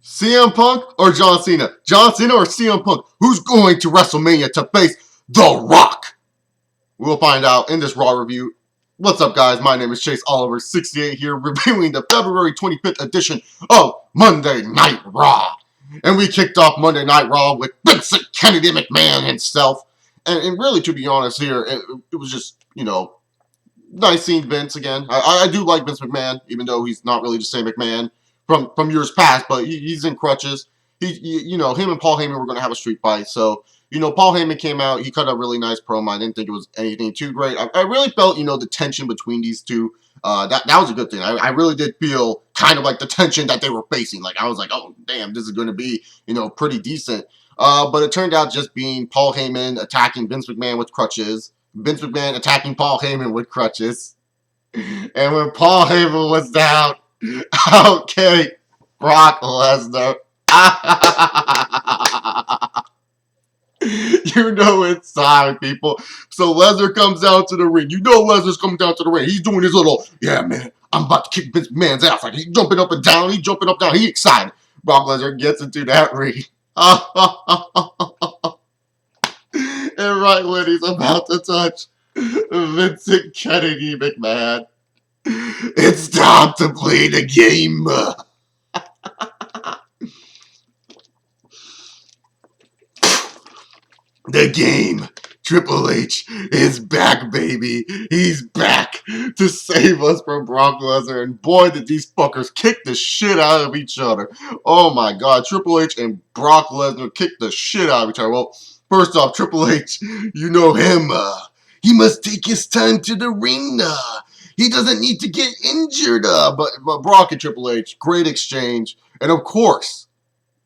CM Punk or John Cena? John Cena or CM Punk? Who's going to WrestleMania to face The Rock? We'll find out in this Raw review. What's up, guys? My name is Chase Oliver68 here, reviewing the February 25th edition of Monday Night Raw. And we kicked off Monday Night Raw with Vincent Kennedy McMahon himself. And really, to be honest here, it was just, nice seeing Vince again. I do like Vince McMahon, even though he's not really the same McMahon from years past, but he's in crutches. Him and Paul Heyman were going to have a street fight, so Paul Heyman came out. He cut a really nice promo. I didn't think it was anything too great. I really felt, the tension between these two. That was a good thing. I really did feel kind of like the tension that they were facing. Like, I was like, oh, damn, this is going to be, pretty decent. But it turned out just being Paul Heyman attacking Vince McMahon with crutches. Vince McMahon attacking Paul Heyman with crutches. And when Paul Heyman was down, out came Brock Lesnar. It's time, people. So Lesnar comes down to the ring. Lesnar's coming down to the ring. He's doing his little, yeah, man, I'm about to kick Vince McMahon's ass. Like, he's jumping up and down. He's jumping up and down. He's excited. Brock Lesnar gets into that ring. And right when he's about to touch Vincent Kennedy McMahon, it's time to play the game. The game. Triple H is back, baby. He's back to save us from Brock Lesnar. And boy, did these fuckers kick the shit out of each other. Oh my God. Triple H and Brock Lesnar kicked the shit out of each other. Well, first off, Triple H, you know him. He must take his time to the ring. He doesn't need to get injured. But Brock and Triple H, great exchange. And of course,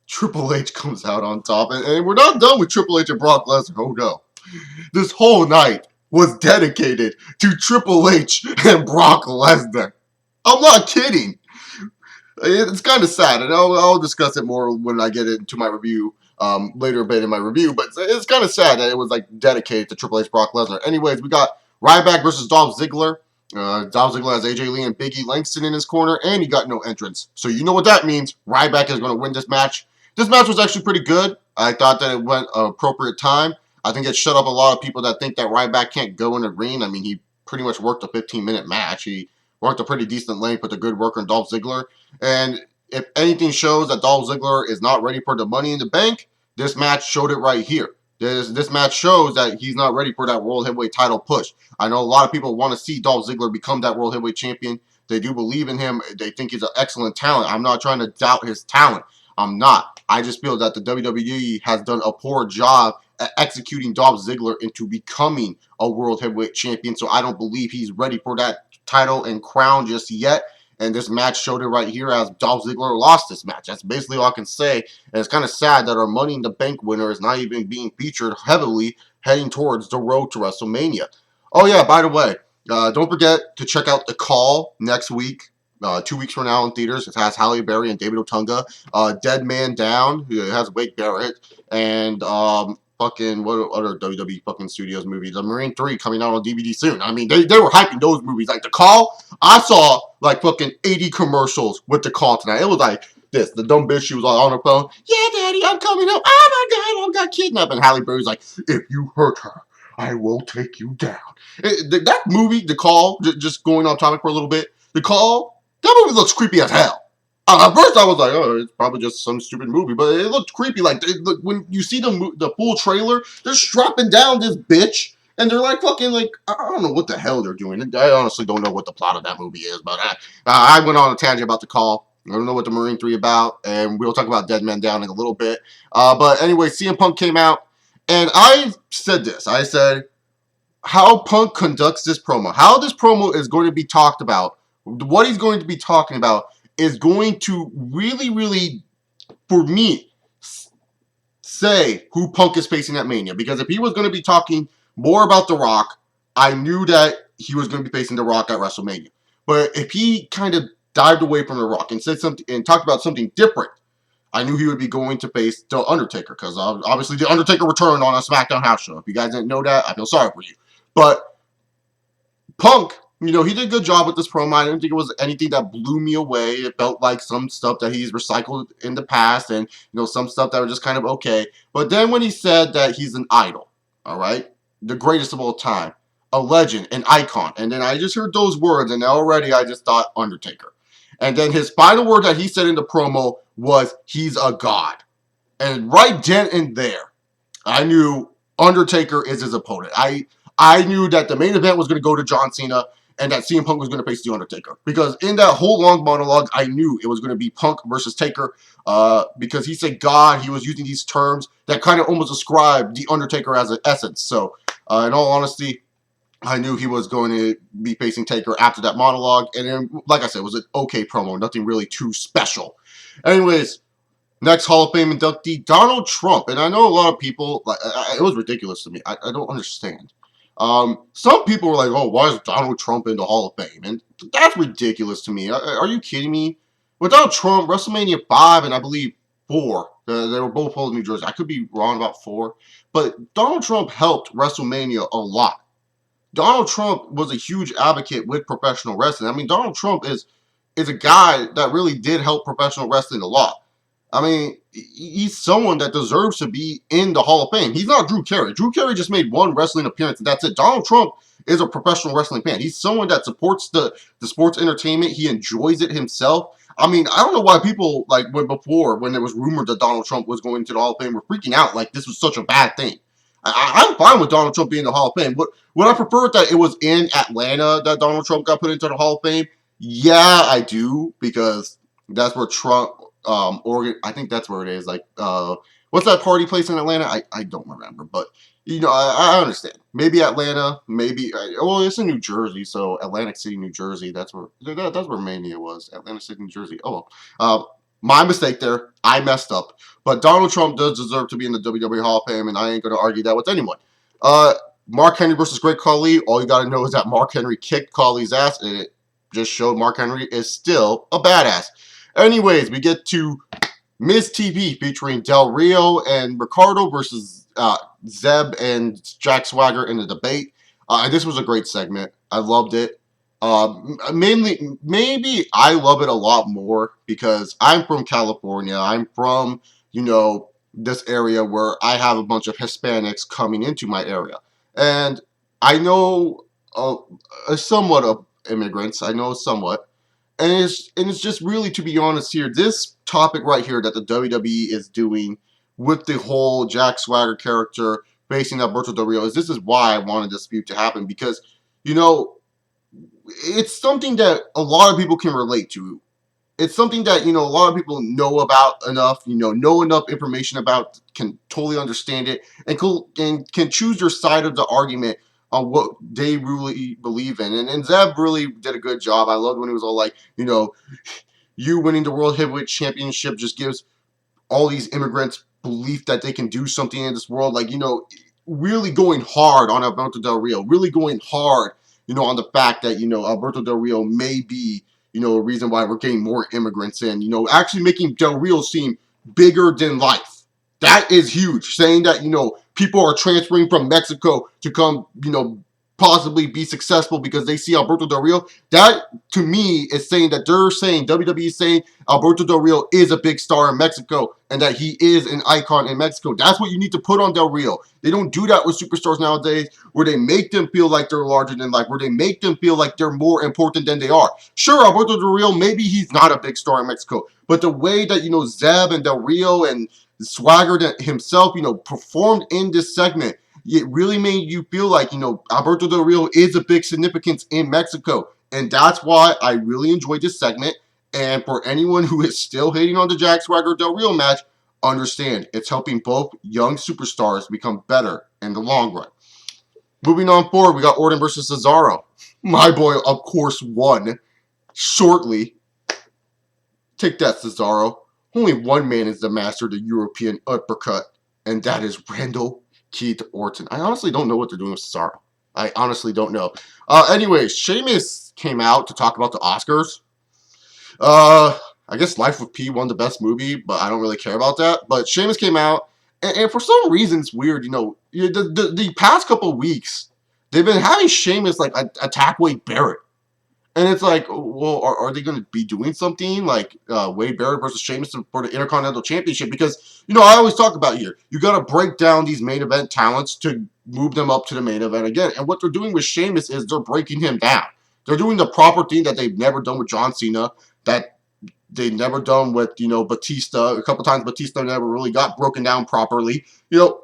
Triple H comes out on top. And we're not done with Triple H and Brock Lesnar. Oh no. This whole night was dedicated to Triple H and Brock Lesnar. I'm not kidding. It's kind of sad, and I'll discuss it more when I get into my review later a bit in my review, but it's kind of sad that it was like dedicated to Triple H, Brock Lesnar. Anyways, we got Ryback versus Dolph Ziggler. Dolph Ziggler has AJ Lee and Big E Langston in his corner, and he got no entrance. So you know what that means. Ryback is going to win this match. This match was actually pretty good. I thought that it went an appropriate time. I think it shut up a lot of people that think that Ryback can't go in the ring. I mean, he pretty much worked a 15-minute match. He worked a pretty decent length with a good worker in Dolph Ziggler. And if anything shows that Dolph Ziggler is not ready for the Money in the Bank, this match showed it right here. This match shows that he's not ready for that World Heavyweight title push. I know a lot of people want to see Dolph Ziggler become that World Heavyweight champion. They do believe in him. They think he's an excellent talent. I'm not trying to doubt his talent. I'm not. I just feel that the WWE has done a poor job at executing Dolph Ziggler into becoming a World Heavyweight champion. So I don't believe he's ready for that title and crown just yet. And this match showed it right here as Dolph Ziggler lost this match. That's basically all I can say. And it's kind of sad that our Money in the Bank winner is not even being featured heavily heading towards the road to WrestleMania. Oh yeah, by the way, don't forget to check out The Call next week. 2 weeks from now in theaters. It has Halle Berry and David Otunga. Dead Man Down, who has Wade Barrett, and fucking what other WWE fucking studios movies? The Marine 3 coming out on DVD soon. I mean, they were hyping those movies. Like The Call, I saw like fucking 80 commercials with The Call tonight. It was like this. The dumb bitch, she was on her phone. Yeah, Daddy, I'm coming up. Oh my God, I got kidnapped. And Halle Berry's like, if you hurt her, I will take you down. That movie, The Call, just going on topic for a little bit. The Call, that movie looks creepy as hell. At first, I was like, oh, it's probably just some stupid movie. But it looked creepy. Like, when you see the full trailer, they're strapping down this bitch. And they're like fucking like, I don't know what the hell they're doing. I honestly don't know what the plot of that movie is. But I went on a tangent about The Call. I don't know what the Marine 3 about. And we'll talk about Dead Man Down in a little bit. But anyway, CM Punk came out. And I said this. I said, how Punk conducts this promo. How this promo is going to be talked about. What he's going to be talking about is going to really, really, for me, say who Punk is facing at Mania. Because if he was going to be talking more about The Rock, I knew that he was going to be facing The Rock at WrestleMania. But if he kind of dived away from The Rock and said something and talked about something different, I knew he would be going to face The Undertaker. Because obviously The Undertaker returned on a SmackDown house show. If you guys didn't know that, I feel sorry for you. But Punk You know, he did a good job with this promo. I didn't think it was anything that blew me away. It felt like some stuff that he's recycled in the past and, you know, some stuff that was just kind of okay. But then when he said that he's an idol, all right, the greatest of all time, a legend, an icon, and then I just heard those words and already I just thought Undertaker. And then his final word that he said in the promo was, he's a god. And right then and there, I knew Undertaker is his opponent. I knew that the main event was going to go to John Cena and that CM Punk was going to face The Undertaker. Because in that whole long monologue, I knew it was going to be Punk versus Taker because he said God. He was using these terms that kind of almost describe The Undertaker as an essence. So, in all honesty, I knew he was going to be facing Taker after that monologue. And then, like I said, it was an okay promo. Nothing really too special. Anyways, next Hall of Fame inductee, Donald Trump. And I know a lot of people, like, it was ridiculous to me. I don't understand. Some people were like, oh, why is Donald Trump in the Hall of Fame? And that's ridiculous to me. Are you kidding me? Without Trump, WrestleMania 5 and I believe 4, they were both held in New Jersey. I could be wrong about 4. But Donald Trump helped WrestleMania a lot. Donald Trump was a huge advocate with professional wrestling. I mean, Donald Trump is a guy that really did help professional wrestling a lot. I mean, he's someone that deserves to be in the Hall of Fame. He's not Drew Carey. Drew Carey just made one wrestling appearance, and that's it. Donald Trump is a professional wrestling fan. He's someone that supports the sports entertainment. He enjoys it himself. I mean, I don't know why people, like, when there was rumored that Donald Trump was going to the Hall of Fame, were freaking out like this was such a bad thing. I'm fine with Donald Trump being in the Hall of Fame. Would I prefer that it was in Atlanta that Donald Trump got put into the Hall of Fame? Yeah, I do, because that's where Trump, Oregon, I think that's where it is. Like, what's that party place in Atlanta? I don't remember, but, you know, I understand. Maybe Atlanta, maybe, well, it's in New Jersey, so Atlantic City, New Jersey, that's where Mania was. Atlantic City, New Jersey. Oh, well. My mistake there. I messed up. But Donald Trump does deserve to be in the WWE Hall of Fame, and I ain't going to argue that with anyone. Mark Henry versus Great Khali. All you got to know is that Mark Henry kicked Khali's ass, and it just showed Mark Henry is still a badass. Anyways, we get to Miz TV featuring Del Rio and Ricardo versus Zeb and Jack Swagger in the debate. And this was a great segment. I loved it. Maybe I love it a lot more because I'm from California. I'm from, you know, this area where I have a bunch of Hispanics coming into my area. And I know somewhat of immigrants. I know somewhat. And it's just really, to be honest here, this topic right here that the WWE is doing with the whole Jack Swagger character facing Alberto Del Rio, this is why I wanted this feud to happen, because, you know, it's something that a lot of people can relate to. It's something that, you know, a lot of people know about enough, you know enough information about, can totally understand it, and can choose their side of the argument on what they really believe in. And Zeb really did a good job. I loved when he was all like, you know, you winning the World Heavyweight Championship just gives all these immigrants belief that they can do something in this world. Like, you know, really going hard on Alberto Del Rio, really going hard, you know, on the fact that, you know, Alberto Del Rio may be, you know, a reason why we're getting more immigrants in, you know, actually making Del Rio seem bigger than life. That is huge. Saying that, you know, people are transferring from Mexico to come, you know, possibly be successful because they see Alberto Del Rio. That, to me, is saying that they're saying, WWE is saying Alberto Del Rio is a big star in Mexico and that he is an icon in Mexico. That's what you need to put on Del Rio. They don't do that with superstars nowadays, where they make them feel like they're larger than life, where they make them feel like they're more important than they are. Sure, Alberto Del Rio, maybe he's not a big star in Mexico, but the way that, you know, Zeb and Del Rio and Swagger himself, you know, performed in this segment, it really made you feel like, you know, Alberto Del Rio is a big significance in Mexico. And that's why I really enjoyed this segment. And for anyone who is still hating on the Jack Swagger Del Rio match, understand it's helping both young superstars become better in the long run. Moving on forward, we got Orton versus Cesaro. My boy, of course, won shortly. Take that, Cesaro. Only one man is the master of the European uppercut, and that is Randall Keith Orton. I honestly don't know what they're doing with Cesaro. I honestly don't know. Anyways, Sheamus came out to talk about the Oscars. I guess Life with P won the best movie, but I don't really care about that. But Sheamus came out, and for some reason it's weird. You know, the past couple of weeks, they've been having Sheamus like attack Wade Barrett. And it's like, well, are they going to be doing something like Wade Barrett versus Sheamus for the Intercontinental Championship? Because, you know, I always talk about here, you got to break down these main event talents to move them up to the main event again. And what they're doing with Sheamus is they're breaking him down. They're doing the proper thing that they've never done with John Cena, that they've never done with, you know, Batista. A couple times Batista never really got broken down properly. You know,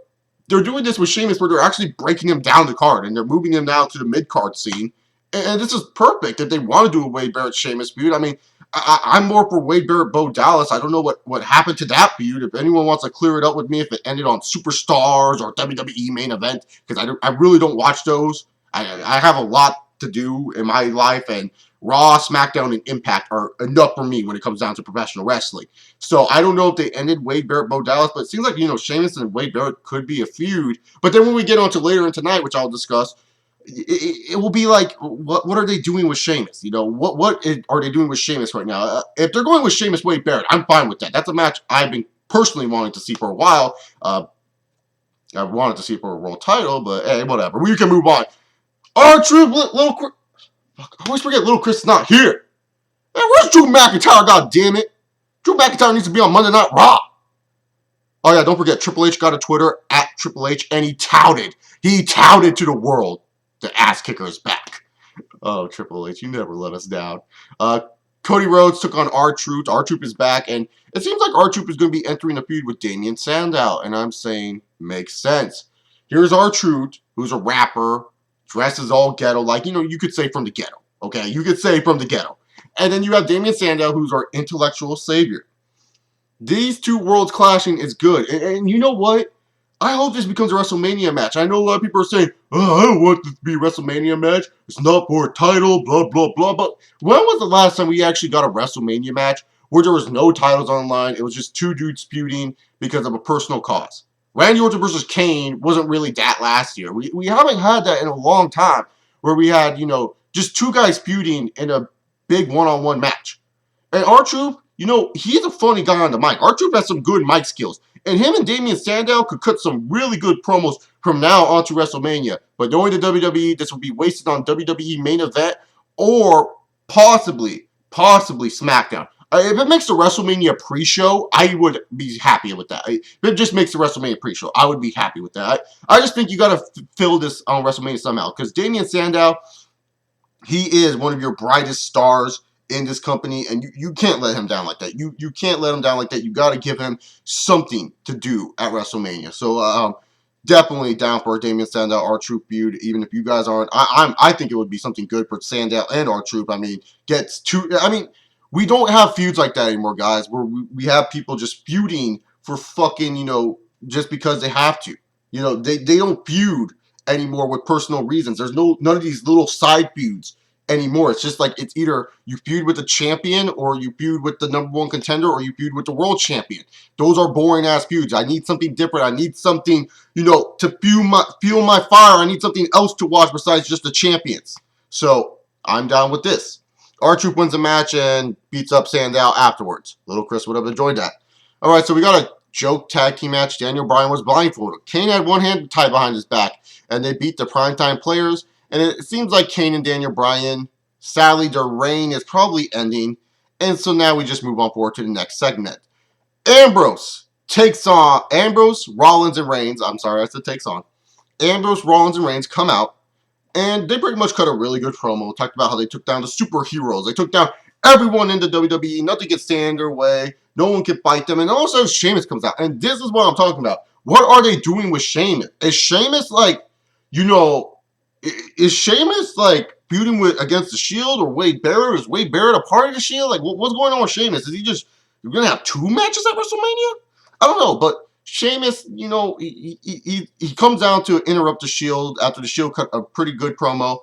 they're doing this with Sheamus where they're actually breaking him down the card and they're moving him now to the mid-card scene. And this is perfect if they want to do a Wade Barrett Sheamus feud. I mean, I'm more for Wade Barrett Bo Dallas. I don't know what happened to that feud. If anyone wants to clear it up with me, if it ended on Superstars or WWE main event, because I really don't watch those. I have a lot to do in my life, and Raw, SmackDown, and Impact are enough for me when it comes down to professional wrestling. So I don't know if they ended Wade Barrett Bo Dallas, but it seems like, you know, Sheamus and Wade Barrett could be a feud. But then when we get on to later in tonight, which I'll discuss, it will be like, what are they doing with Sheamus? You know, what are they doing with Sheamus right now? If they're going with Sheamus Wade Barrett, I'm fine with that. That's a match I've been personally wanting to see for a while. I wanted to see for a world title, but hey, whatever. We can move on. R-Truth, Little Chris. I always forget Little Chris is not here. Man, where's Drew McIntyre, God damn it? Drew McIntyre needs to be on Monday Night Raw. Oh yeah, don't forget, Triple H got a Twitter, @Triple H, and he touted to the world, the ass kicker is back. Oh, Triple H, you never let us down. Cody Rhodes took on R-Truth. R-Truth is back, and it seems like R-Truth is going to be entering a feud with Damien Sandow, and I'm saying, makes sense. Here's R-Truth, who's a rapper, dresses all ghetto, like, you know, you could say from the ghetto, okay? You could say from the ghetto. And then you have Damien Sandow, who's our intellectual savior. These two worlds clashing is good. And you know what? I hope this becomes a WrestleMania match. I know a lot of people are saying, oh, I don't want this to be a WrestleMania match. It's not for a title, blah, blah, blah. But when was the last time we actually got a WrestleMania match where there was no titles on the line? It was just two dudes feuding because of a personal cause. Randy Orton versus Kane wasn't really that last year. We haven't had that in a long time where we had, you know, just two guys feuding in a big one-on-one match. And R-Truth, you know, he's a funny guy on the mic. R-Truth has some good mic skills. And him and Damien Sandow could cut some really good promos from now on to WrestleMania. But knowing the WWE, this will be wasted on WWE main event or possibly SmackDown. If it makes the WrestleMania pre-show, I would be happy with that. If it just makes the WrestleMania pre-show, I would be happy with that. I just think you got to fill this on WrestleMania somehow. Because Damien Sandow, he is one of your brightest stars in this company, and you can't let him down like that. You can't let him down like that. You got to give him something to do at WrestleMania. So definitely down for a Damien Sandow R-Truth feud. Even if you guys aren't, I think it would be something good for Sandow and R-Truth. I mean, we don't have feuds like that anymore, guys. Where we have people just feuding for fucking, you know, just because they have to. You know, they don't feud anymore with personal reasons. There's none of these little side feuds anymore. It's just like, it's either you feud with the champion or you feud with the #1 contender or you feud with the world champion. Those are boring ass feuds. I need something different. I need something, you know, to fuel my fire. I need something else to watch besides just the champions. So I'm down with this. R-Truth wins the match and beats up Sandow afterwards. Little Chris would have enjoyed that. All right, so we got a joke tag team match. Daniel Bryan was blindfolded. Kane had one hand tied behind his back, and they beat the primetime players. And it seems like Kane and Daniel Bryan, sadly, their reign is probably ending. And so now we just move on forward to the next segment. Ambrose, Rollins, and Reigns. I'm sorry, I said takes on. Ambrose, Rollins, and Reigns come out. And they pretty much cut a really good promo. Talked about how they took down the superheroes. They took down everyone in the WWE. Nothing can stand in their way. No one can fight them. And also Sheamus comes out. And this is what I'm talking about. What are they doing with Sheamus? Is Sheamus like, you know, is Sheamus like feuding against the Shield or Wade Barrett? Is Wade Barrett a part of the Shield? Like, what's going on with Sheamus? Is he just, you're going to have 2 matches at WrestleMania? I don't know, but Sheamus, you know, he comes down to interrupt the Shield after the Shield cut a pretty good promo.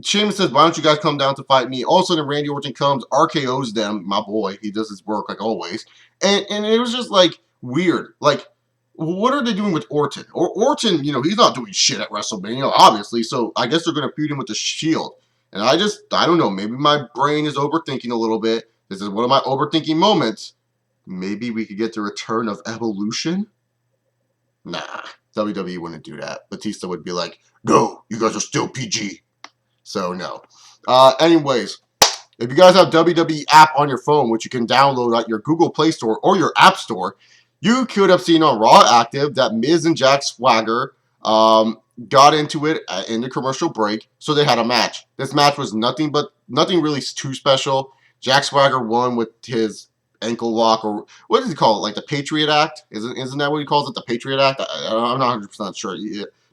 Sheamus says, why don't you guys come down to fight me? All of a sudden, Randy Orton comes, RKO's them. My boy, he does his work like always. And it was just like weird. Like, what are they doing with Orton? Orton, you know, he's not doing shit at WrestleMania, obviously. So I guess they're going to feud him with the Shield. And I don't know. Maybe my brain is overthinking a little bit. This is one of my overthinking moments. Maybe we could get the return of Evolution? Nah, WWE wouldn't do that. Batista would be like, no, you guys are still PG. So, no. Anyways, if you guys have WWE app on your phone, which you can download at your Google Play Store or your App Store, you could have seen on Raw Active that Miz and Jack Swagger got into it in the commercial break, so they had a match. This match was nothing really too special. Jack Swagger won with his ankle lock, or what does he call it? Like the Patriot Act? Isn't that what he calls it? The Patriot Act? I'm not 100% sure.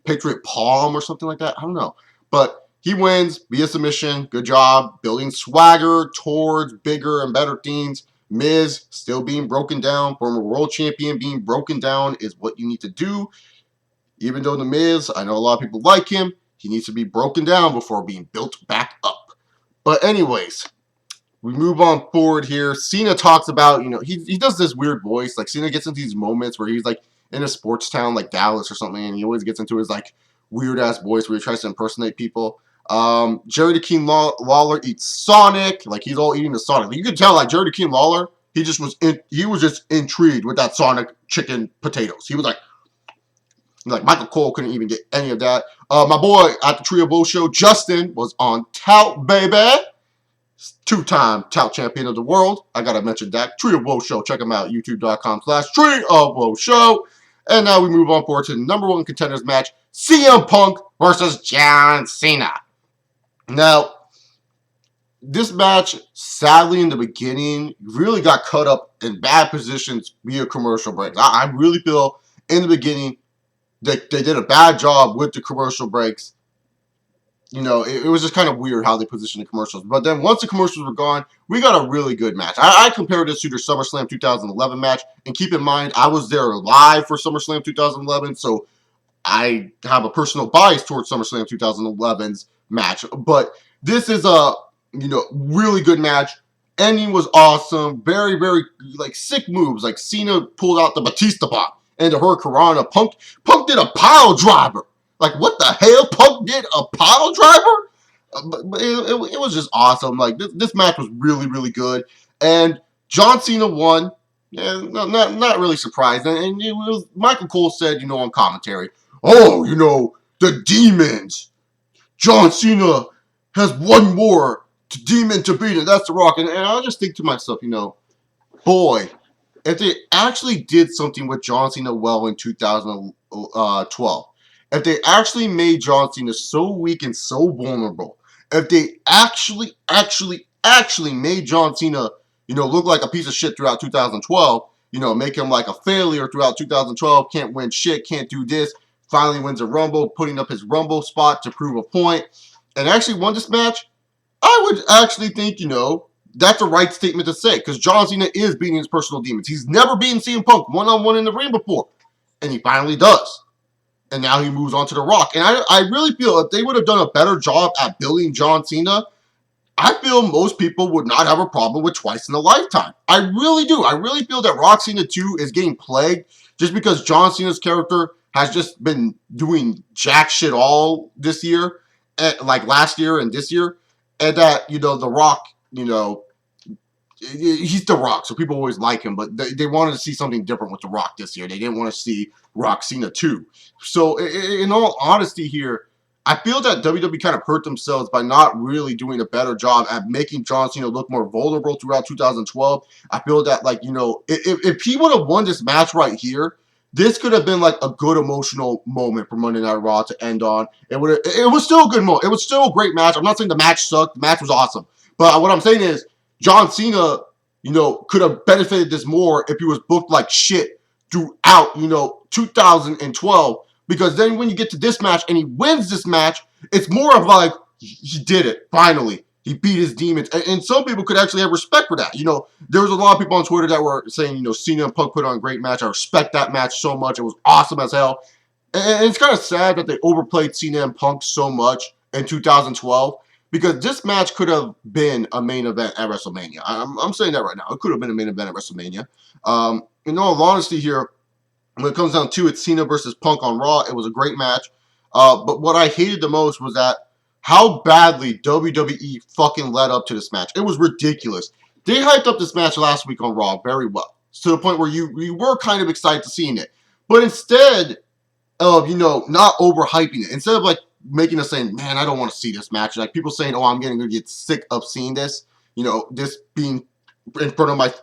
Patriot Palm or something like that? I don't know. But he wins via submission. Good job building swagger towards bigger and better things. Miz still being broken down. Former world champion being broken down is what you need to do. Even though The Miz, I know a lot of people like him, he needs to be broken down before being built back up. But anyways, we move on forward here. Cena talks about, he does this weird voice. Like, Cena gets into these moments where he's, like, in a sports town like Dallas or something, and he always gets into his, like, weird-ass voice where he tries to impersonate people. Jerry the King Lawler eats Sonic. Like, he's all eating the Sonic. You can tell, like, Jerry the King Lawler, he was just intrigued with that Sonic chicken potatoes. He was like, Michael Cole couldn't even get any of that. My boy at the Trio Bowl show, Justin, was on Tout, baby. Two-time Tout champion of the world. I gotta mention that. Trio Bowl show. Check him out. YouTube.com/Trio Bowl show. And now we move on forward to the number one contenders match. CM Punk versus John Cena. Now, this match, sadly in the beginning, really got cut up in bad positions via commercial breaks. I really feel in the beginning, they did a bad job with the commercial breaks. It was just kind of weird how they positioned the commercials. But then once the commercials were gone, we got a really good match. I compared this to their SummerSlam 2011 match. And keep in mind, I was there live for SummerSlam 2011. So I have a personal bias towards SummerSlam 2011's match. But this is a, really good match. Ending was awesome. Very, very, sick moves. Like, Cena pulled out the Batista bomb. And the Hurricanrana. Punk did a pile driver. Like, what the hell? Punk did a pile driver? But it was just awesome. Like, this match was really, really good. And John Cena won. Yeah, not really surprised. And it was, Michael Cole said, on commentary, oh, the demons. John Cena has one more demon to beat, and that's The Rock. And I just think to myself, boy, if they actually did something with John Cena well in 2012, if they actually made John Cena so weak and so vulnerable, if they actually made John Cena, look like a piece of shit throughout 2012, make him like a failure throughout 2012, can't win shit, can't do this, finally wins a Rumble, putting up his Rumble spot to prove a point, and actually won this match, I would actually think, that's the right statement to say, because John Cena is beating his personal demons. He's never beaten CM Punk one-on-one in the ring before, and he finally does. And now he moves on to The Rock. And I really feel if they would have done a better job at building John Cena, I feel most people would not have a problem with twice in a lifetime. I really do. I really feel that Rock Cena 2 is getting plagued just because John Cena's character has just been doing jack shit all this year, like last year and this year. And that, The Rock, he's The Rock, so people always like him, but they wanted to see something different with The Rock this year. They didn't want to see Rock Cena 2. So, in all honesty here, I feel that WWE kind of hurt themselves by not really doing a better job at making John Cena look more vulnerable throughout 2012. I feel that, if he would have won this match right here, this could have been, a good emotional moment for Monday Night Raw to end on. It was still a good moment. It was still a great match. I'm not saying the match sucked. The match was awesome. But what I'm saying is, John Cena, could have benefited this more if he was booked like shit throughout, 2012. Because then when you get to this match and he wins this match, it's more of like, he did it, finally. He beat his demons. And some people could actually have respect for that. There was a lot of people on Twitter that were saying, Cena and Punk put on a great match. I respect that match so much. It was awesome as hell. And it's kind of sad that they overplayed Cena and Punk so much in 2012. Because this match could have been a main event at WrestleMania. I'm saying that right now. It could have been a main event at WrestleMania. In all honesty here, when it comes down to it, Cena versus Punk on Raw, it was a great match. But what I hated the most was that how badly WWE fucking led up to this match. It was ridiculous. They hyped up this match last week on Raw very well. To the point where you were kind of excited to seeing it. But instead of, not overhyping it, instead of making us saying, man, I don't want to see this match. Like people saying, oh, I'm going to get sick of seeing this. You know, this being in front of my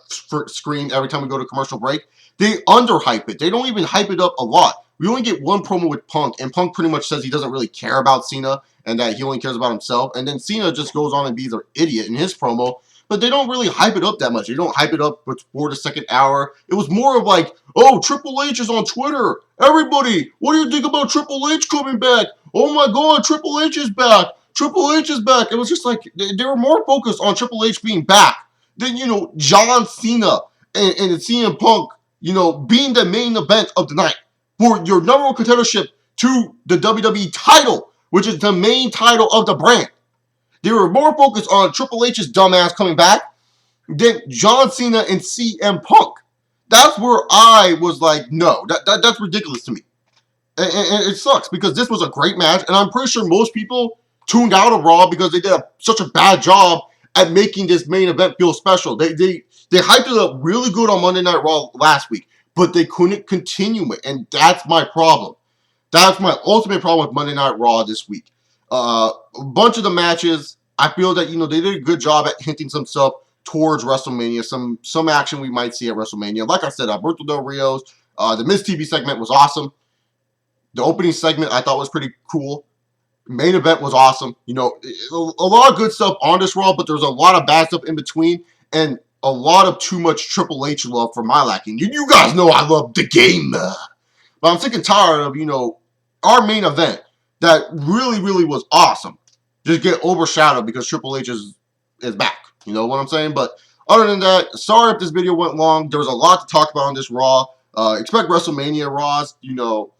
screen every time we go to commercial break. They underhype it. They don't even hype it up a lot. We only get one promo with Punk, and Punk pretty much says he doesn't really care about Cena and that he only cares about himself. And then Cena just goes on and be the idiot in his promo. But they don't really hype it up that much. They don't hype it up for the second hour. It was more of like, oh, Triple H is on Twitter. Everybody, what do you think about Triple H coming back? Oh my God, Triple H is back. Triple H is back. It was just like, they were more focused on Triple H being back than, you know, John Cena and CM Punk, you know, being the main event of the night for your number one contendership to the WWE title, which is the main title of the brand. They were more focused on Triple H's dumbass coming back than John Cena and CM Punk. That's where I was like, no, that's ridiculous to me. And it sucks because this was a great match, and I'm pretty sure most people tuned out of Raw because they did such a bad job at making this main event feel special. They hyped it up really good on Monday Night Raw last week, but they couldn't continue it, and that's my problem. That's my ultimate problem with Monday Night Raw this week. A bunch of the matches, I feel that, you know, they did a good job at hinting some stuff towards WrestleMania, some action we might see at WrestleMania. Like I said, Alberto Del Rio's, the Miz TV segment was awesome. The opening segment I thought was pretty cool. Main event was awesome. You know, a lot of good stuff on this Raw, but there's a lot of bad stuff in between, and a lot of too much Triple H love for my liking. You guys know I love the game. But I'm sick and tired of, you know, our main event that really, really was awesome just get overshadowed because Triple H is back. You know what I'm saying? But other than that, sorry if this video went long. There was a lot to talk about on this Raw. Expect WrestleMania Raws, you know,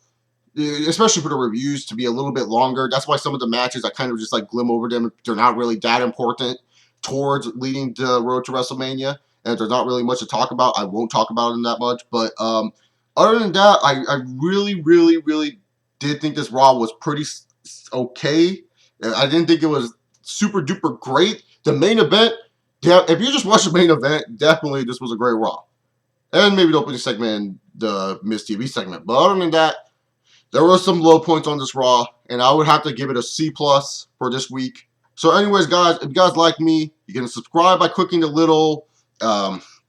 especially for the reviews, to be a little bit longer. That's why some of the matches I kind of just like glim over them. They're not really that important towards leading the road to WrestleMania. And if there's not really much to talk about, I won't talk about them that much. But other than that, I really, really, really did think this Raw was pretty okay. I didn't think it was super duper great. The main event, if you just watch the main event, definitely this was a great Raw. And maybe the opening segment and the Miz TV segment. But other than that, there were some low points on this Raw, and I would have to give it a C+ for this week. So anyways, guys, if you guys like me, you can subscribe by clicking the little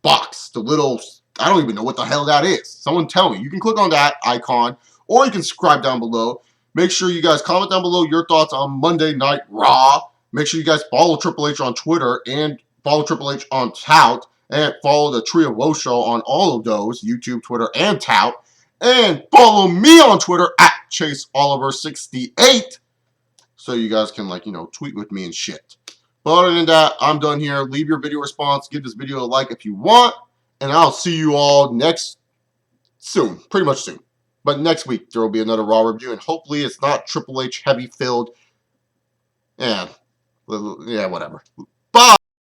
box, the little, I don't even know what the hell that is. Someone tell me. You can click on that icon, or you can subscribe down below. Make sure you guys comment down below your thoughts on Monday Night Raw. Make sure you guys follow Triple H on Twitter and follow Triple H on Tout, and follow the Tree of Woe Show on all of those, YouTube, Twitter, and Tout. And follow me on Twitter at ChaseOliver68 so you guys can, like, you know, tweet with me and shit. But other than that, I'm done here. Leave your video response. Give this video a like if you want. And I'll see you all soon. Pretty much soon. But next week, there will be another Raw review. And hopefully it's not Triple H heavy filled. Yeah, whatever.